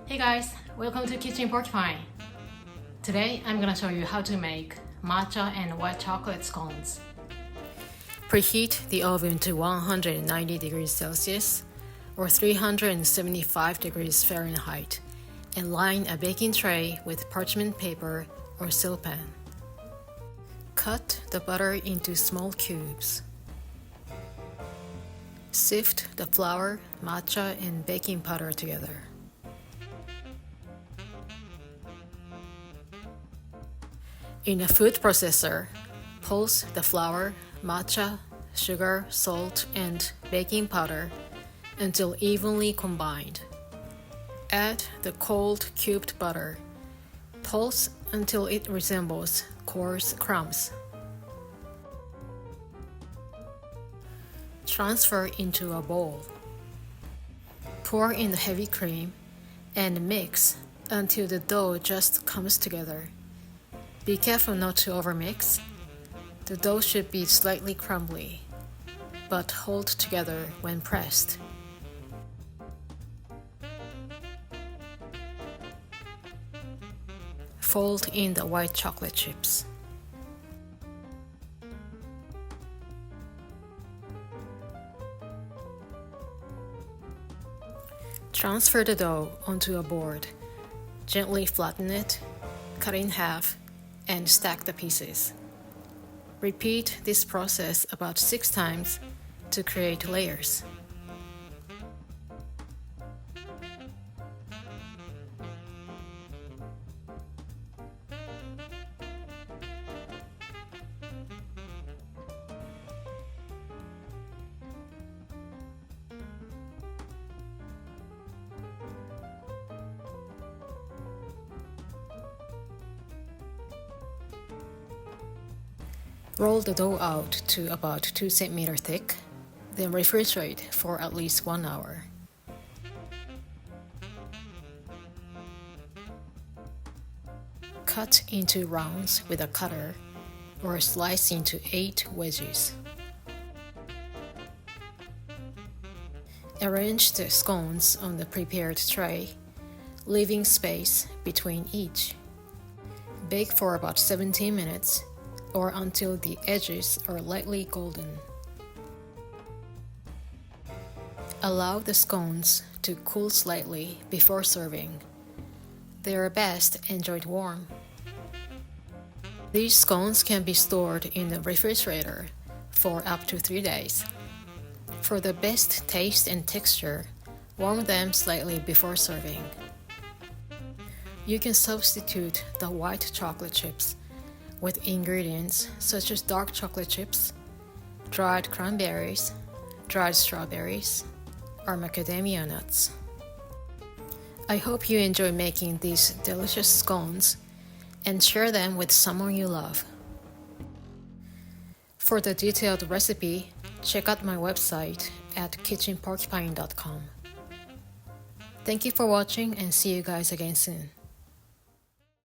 Hey guys, welcome to Kitchen Porcupine. Today I'm gonna show you how to make matcha and white chocolate scones. Preheat the oven to 190 degrees Celsius or 375 degrees Fahrenheit and line a baking tray with parchment paper or silpan. Cut the butter into small cubes. Sift the flour, matcha, and baking powder together. In a food processor, pulse the flour, matcha, sugar, salt, and baking powder until evenly combined. Add the cold cubed butter. Pulse until it resembles coarse crumbs. Transfer into a bowl. Pour in the heavy cream and mix until the dough just comes together. Be careful not to overmix. The dough should be slightly crumbly, but hold together when pressed. Fold in the white chocolate chips. Transfer the dough onto a board. Gently flatten it, cut in half, and stack the pieces. Repeat this process about 6 times to create layers. Roll the dough out to about 2 cm thick, then refrigerate for at least 1 hour. Cut into rounds with a cutter or slice into 8 wedges. Arrange the scones on the prepared tray, leaving space between each. Bake for about 17 minutes or until the edges are lightly golden. Allow the scones to cool slightly before serving. They are best enjoyed warm. These scones can be stored in the refrigerator for up to 3 days. For the best taste and texture, warm them slightly before serving. You can substitute the white chocolate chips with ingredients such as dark chocolate chips, dried cranberries, dried strawberries, or macadamia nuts. I hope you enjoy making these delicious scones and share them with someone you love. For the detailed recipe, check out my website at kitchenporcupine.com. Thank you for watching and see you guys again soon.